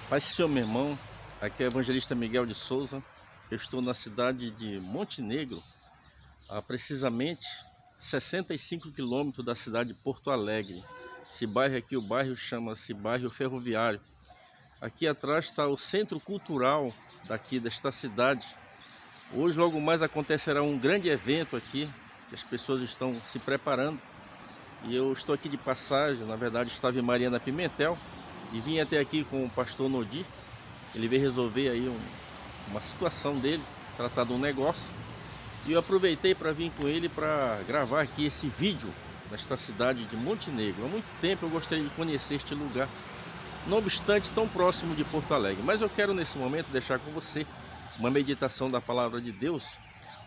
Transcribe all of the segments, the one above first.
Paz do Senhor, meu irmão. Aqui é o evangelista Miguel de Souza. Eu estou na cidade de Montenegro, a precisamente 65 quilômetros da cidade de Porto Alegre. Esse bairro aqui, o bairro chama-se Bairro Ferroviário. Aqui atrás está o centro cultural desta cidade. Hoje, logo mais, acontecerá um grande evento aqui, que as pessoas estão se preparando. E eu estou aqui de passagem, na verdade estava em Mariana Pimentel, e vim até aqui com o pastor Nodi. Ele veio resolver aí uma situação dele, tratar de um negócio. E eu aproveitei para vir com ele para gravar aqui esse vídeo nesta cidade de Montenegro. Há muito tempo eu gostaria de conhecer este lugar, não obstante tão próximo de Porto Alegre. Mas eu quero nesse momento deixar com você uma meditação da palavra de Deus.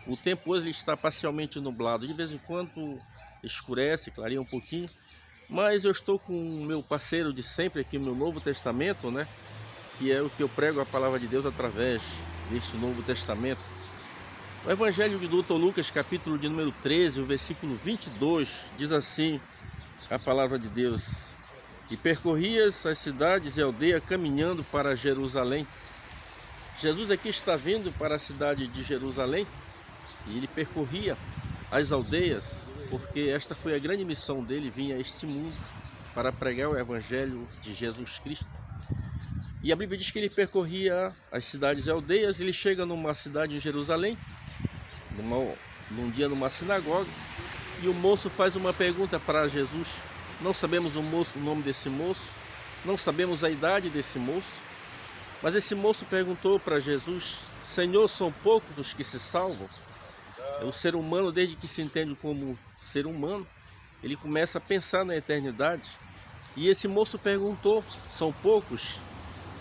O tempo hoje está parcialmente nublado, de vez em quando escurece, clareia um pouquinho. Mas eu estou com o meu parceiro de sempre aqui no Novo Testamento, né? Que é o que eu prego a palavra de Deus através deste Novo Testamento. O Evangelho de Dr. Lucas, capítulo de número 13, o versículo 22, diz assim a palavra de Deus: E percorrias as cidades e aldeias caminhando para Jerusalém. Jesus aqui está vindo para a cidade de Jerusalém e ele percorria as aldeias, porque esta foi a grande missão dele, vir a este mundo para pregar o Evangelho de Jesus Cristo. E a Bíblia diz que ele percorria as cidades e aldeias. Ele chega numa cidade em Jerusalém, num dia numa sinagoga, e o moço faz uma pergunta para Jesus. Não sabemos o nome desse moço, não sabemos a idade desse moço, mas esse moço perguntou para Jesus: Senhor, são poucos os que se salvam? O ser humano, desde que se entende como ser humano, ele começa a pensar na eternidade. E esse moço perguntou: são poucos?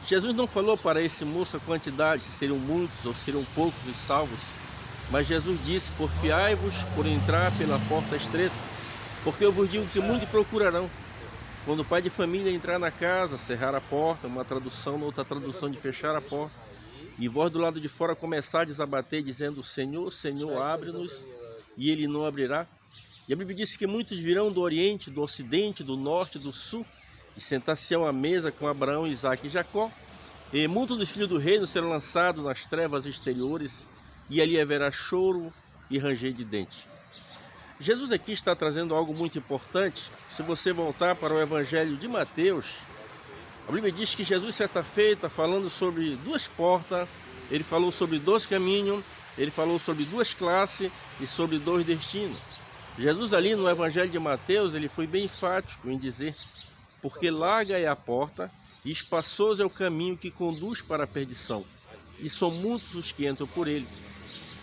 Jesus não falou para esse moço a quantidade, se seriam muitos ou seriam poucos os salvos. Mas Jesus disse: porfiai-vos por entrar pela porta estreita, porque eu vos digo que muitos procurarão. Quando o pai de família entrar na casa, cerrar a porta, uma tradução, outra tradução de fechar a porta, e vós do lado de fora começardes a bater, dizendo: Senhor, Senhor, abre-nos, e ele não abrirá. E a Bíblia diz que muitos virão do Oriente, do Ocidente, do Norte, do Sul, e sentar-se-ão à mesa com Abraão, Isaque e Jacó. E muitos dos filhos do reino serão lançados nas trevas exteriores, e ali haverá choro e ranger de dentes. Jesus aqui está trazendo algo muito importante. Se você voltar para o Evangelho de Mateus, a Bíblia diz que Jesus, certa feita, falando sobre duas portas, ele falou sobre dois caminhos, ele falou sobre duas classes e sobre dois destinos. Jesus ali no Evangelho de Mateus, ele foi bem enfático em dizer: porque larga é a porta e espaçoso é o caminho que conduz para a perdição, e são muitos os que entram por ele.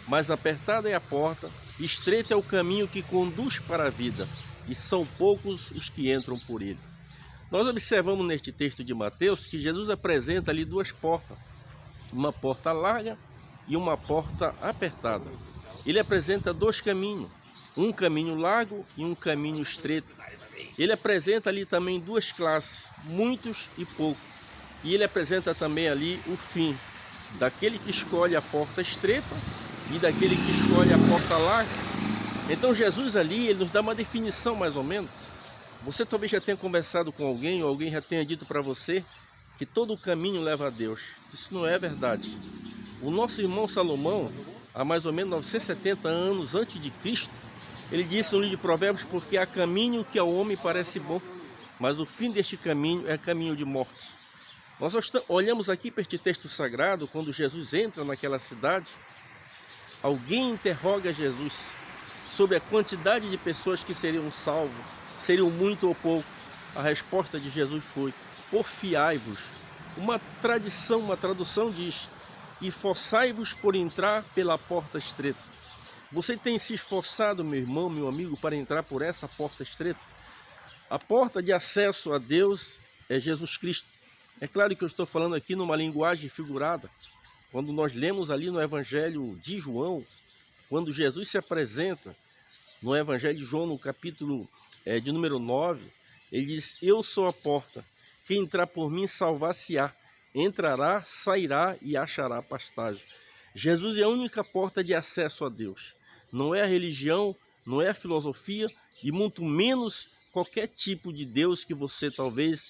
Mas apertada é a porta, estreito é o caminho que conduz para a vida, e são poucos os que entram por ele. Nós observamos neste texto de Mateus que Jesus apresenta ali duas portas, uma porta larga e uma porta apertada. Ele apresenta dois caminhos, um caminho largo e um caminho estreito. Ele apresenta ali também duas classes, muitos e poucos. E ele apresenta também ali o fim daquele que escolhe a porta estreita e daquele que escolhe a porta larga. Então Jesus ali, ele nos dá uma definição mais ou menos. Você talvez já tenha conversado com alguém, ou alguém já tenha dito para você que todo o caminho leva a Deus. Isso não é verdade. O nosso irmão Salomão, há mais ou menos 970 anos antes de Cristo, ele disse no livro de Provérbios: porque há caminho que ao homem parece bom, mas o fim deste caminho é caminho de morte. Nós olhamos aqui para este texto sagrado, quando Jesus entra naquela cidade, alguém interroga Jesus sobre a quantidade de pessoas que seriam salvas, seriam muito ou pouco. A resposta de Jesus foi: porfiai-vos. Uma tradução diz: e forçai-vos por entrar pela porta estreita. Você tem se esforçado, meu irmão, meu amigo, para entrar por essa porta estreita? A porta de acesso a Deus é Jesus Cristo. É claro que eu estou falando aqui numa linguagem figurada. Quando nós lemos ali no Evangelho de João, quando Jesus se apresenta no Evangelho de João, no capítulo de número 9, ele diz: eu sou a porta, quem entrar por mim salvar-se-á, entrará, sairá e achará pastagem. Jesus é a única porta de acesso a Deus. Não é a religião, não é a filosofia e muito menos qualquer tipo de Deus que você talvez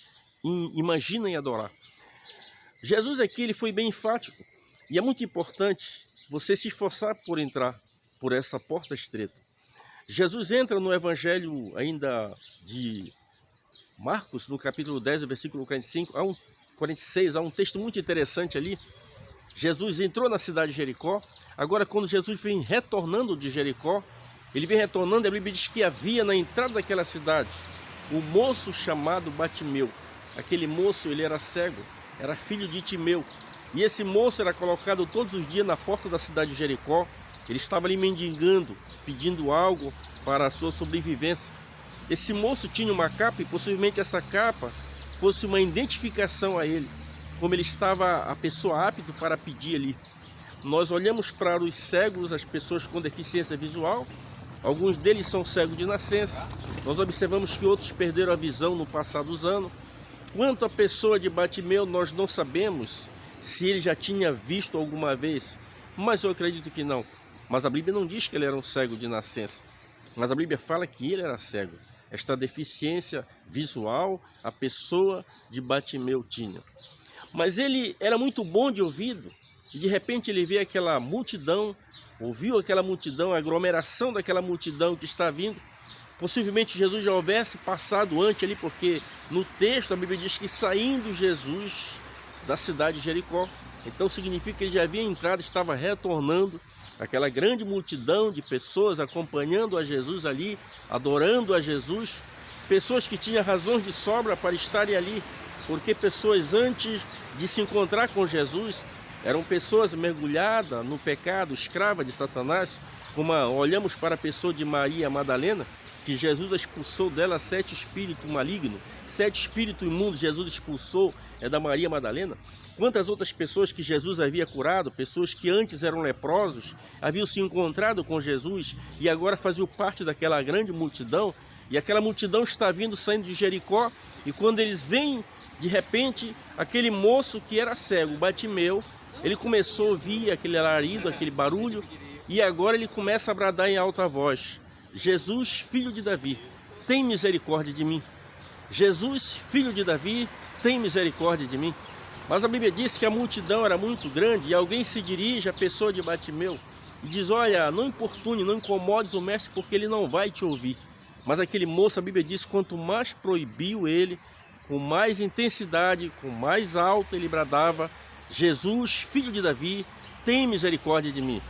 imagina em adorar. Jesus aqui ele foi bem enfático e é muito importante você se esforçar por entrar por essa porta estreita. Jesus entra no evangelho ainda de Marcos, no capítulo 10, versículo 46, há um texto muito interessante ali. Jesus entrou na cidade de Jericó. Agora, quando Jesus vem retornando de Jericó, ele vem retornando, a Bíblia diz que havia na entrada daquela cidade um moço chamado Batimeu. Aquele moço, ele era cego, era filho de Timeu. E esse moço era colocado todos os dias na porta da cidade de Jericó. Ele estava ali mendigando, pedindo algo para a sua sobrevivência. Esse moço tinha uma capa e possivelmente essa capa fosse uma identificação a ele, como ele estava a pessoa apta para pedir ali. Nós olhamos para os cegos, as pessoas com deficiência visual, alguns deles são cegos de nascença. Nós observamos que outros perderam a visão no passar dos anos. Quanto à pessoa de Batimeu, nós não sabemos se ele já tinha visto alguma vez, mas eu acredito que não. Mas a Bíblia não diz que ele era um cego de nascença, mas a Bíblia fala que ele era cego. Esta deficiência visual a pessoa de Batimeu tinha. Mas ele era muito bom de ouvido e de repente ele vê aquela multidão, ouviu aquela multidão, a aglomeração daquela multidão que está vindo. Possivelmente Jesus já houvesse passado antes ali, porque no texto a Bíblia diz que saindo Jesus da cidade de Jericó, então significa que ele já havia entrado, estava retornando. Aquela grande multidão de pessoas acompanhando a Jesus ali, adorando a Jesus, pessoas que tinham razões de sobra para estarem ali, porque pessoas antes de se encontrar com Jesus eram pessoas mergulhadas no pecado, escravas de Satanás, como olhamos para a pessoa de Maria Madalena, que Jesus expulsou dela 7 espíritos malignos, 7 espíritos imundos Jesus expulsou, é da Maria Madalena. Quantas outras pessoas que Jesus havia curado, pessoas que antes eram leprosos, haviam se encontrado com Jesus e agora faziam parte daquela grande multidão, e aquela multidão está vindo, saindo de Jericó, e quando eles vêm, de repente, aquele moço que era cego, Batimeu, ele começou a ouvir aquele alarido, aquele barulho, e agora ele começa a bradar em alta voz: Jesus, filho de Davi, tem misericórdia de mim. Jesus, filho de Davi, tem misericórdia de mim. Mas a Bíblia diz que a multidão era muito grande e alguém se dirige à pessoa de Batimeu e diz: olha, não importune, não incomodes o mestre, porque ele não vai te ouvir. Mas aquele moço, a Bíblia diz, quanto mais proibiu ele, com mais intensidade, com mais alto ele bradava: Jesus, filho de Davi, tem misericórdia de mim.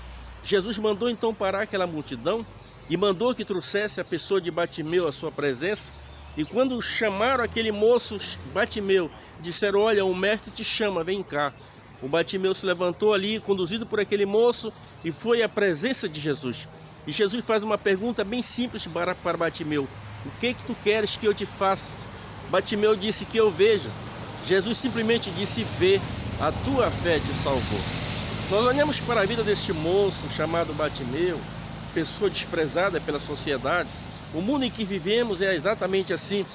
Jesus mandou então parar aquela multidão e mandou que trouxesse a pessoa de Batimeu à sua presença. E quando chamaram aquele moço Batimeu, disseram: olha, o mestre te chama, vem cá. O Batimeu se levantou ali, conduzido por aquele moço, e foi à presença de Jesus. E Jesus faz uma pergunta bem simples para Batimeu: o que tu queres que eu te faça? Batimeu disse: que eu veja. Jesus simplesmente disse: vê, a tua fé te salvou. Nós olhamos para a vida deste moço chamado Batimeu, pessoa desprezada pela sociedade. O mundo em que vivemos é exatamente assim.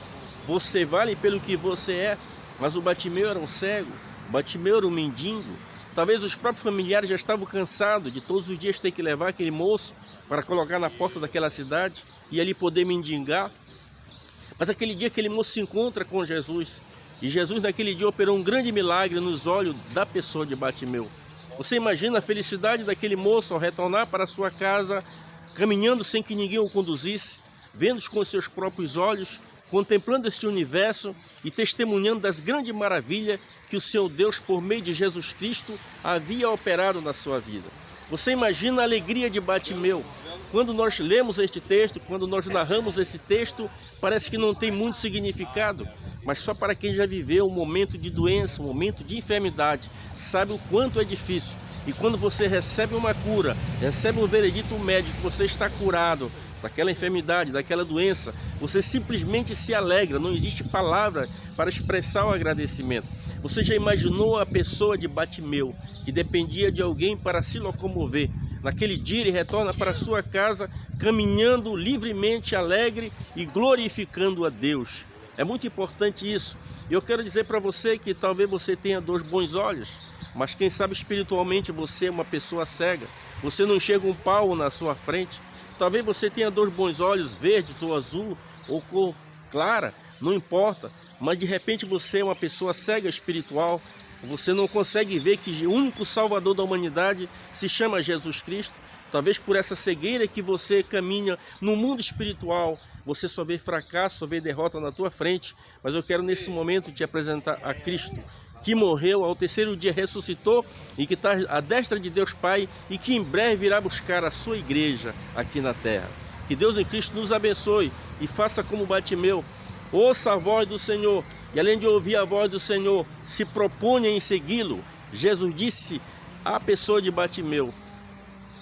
Você vale pelo que você é, mas o Batimeu era um cego, o Batimeu era um mendigo. Talvez os próprios familiares já estavam cansados de todos os dias ter que levar aquele moço para colocar na porta daquela cidade e ali poder mendigar. Mas aquele dia aquele moço se encontra com Jesus, e Jesus naquele dia operou um grande milagre nos olhos da pessoa de Batimeu. Você imagina a felicidade daquele moço ao retornar para sua casa, caminhando sem que ninguém o conduzisse, vendo com seus próprios olhos, contemplando este universo e testemunhando das grandes maravilhas que o seu Deus, por meio de Jesus Cristo, havia operado na sua vida. Você imagina a alegria de Batimeu. Quando nós lemos este texto, quando nós narramos esse texto, parece que não tem muito significado, mas só para quem já viveu um momento de doença, um momento de enfermidade, sabe o quanto é difícil. E quando você recebe uma cura, recebe um veredito médico, você está curado daquela enfermidade, daquela doença, você simplesmente se alegra, não existe palavra para expressar o agradecimento. Você já imaginou a pessoa de Batimeu, que dependia de alguém para se locomover? Naquele dia ele retorna para sua casa, caminhando livremente, alegre e glorificando a Deus. É muito importante isso. Eu quero dizer para você que talvez você tenha 2 bons olhos, mas quem sabe espiritualmente você é uma pessoa cega. Você não enxerga um palmo na sua frente. Talvez você tenha 2 bons olhos, verdes ou azul ou cor clara, não importa. mas de repente você é uma pessoa cega espiritual, você não consegue ver que o único Salvador da humanidade se chama Jesus Cristo. Talvez por essa cegueira que você caminha no mundo espiritual, você só vê fracasso, só vê derrota na tua frente. Mas eu quero nesse momento te apresentar a Cristo, que morreu, ao terceiro dia ressuscitou e que está à destra de Deus Pai e que em breve virá buscar a sua igreja aqui na terra. Que Deus em Cristo nos abençoe e faça como Bartimeu. Ouça a voz do Senhor e além de ouvir a voz do Senhor, se proponha em segui-lo. Jesus disse à pessoa de Bartimeu: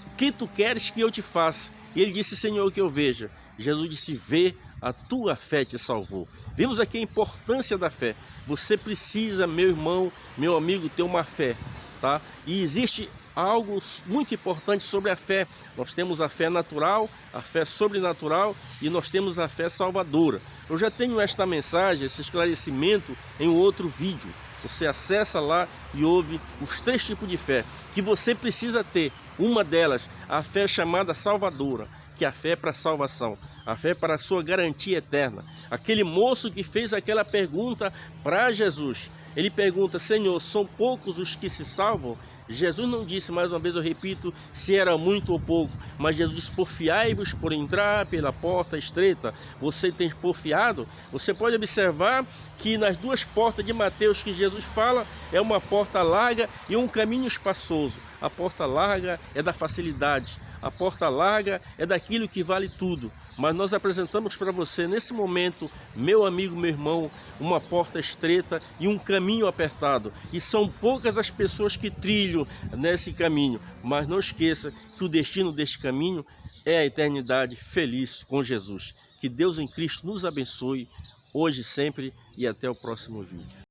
o que tu queres que eu te faça? E ele disse: Senhor, que eu veja. Jesus disse: vê, a tua fé te salvou. Vimos aqui a importância da fé. Você precisa, meu irmão, meu amigo, ter uma fé, tá? E existe algo muito importante sobre a fé. Nós temos a fé natural, a fé sobrenatural e nós temos a fé salvadora. Eu já tenho esta mensagem, esse esclarecimento em um outro vídeo. Você acessa lá e ouve os 3 tipos de fé que você precisa ter. Uma delas, a fé chamada salvadora, que é a fé para a salvação, a fé para a sua garantia eterna. Aquele moço que fez aquela pergunta para Jesus, ele pergunta: Senhor, são poucos os que se salvam? Jesus não disse, mais uma vez eu repito, se era muito ou pouco, mas Jesus disse: porfiai-vos por entrar pela porta estreita. Você tem porfiado? Você pode observar que nas 2 portas de Mateus que Jesus fala, é uma porta larga e um caminho espaçoso. A porta larga é da facilidade, a porta larga é daquilo que vale tudo. Mas nós apresentamos para você nesse momento, meu amigo, meu irmão, uma porta estreita e um caminho apertado. E são poucas as pessoas que trilham nesse caminho. Mas não esqueça que o destino deste caminho é a eternidade feliz com Jesus. Que Deus em Cristo nos abençoe, hoje e sempre, e até o próximo vídeo.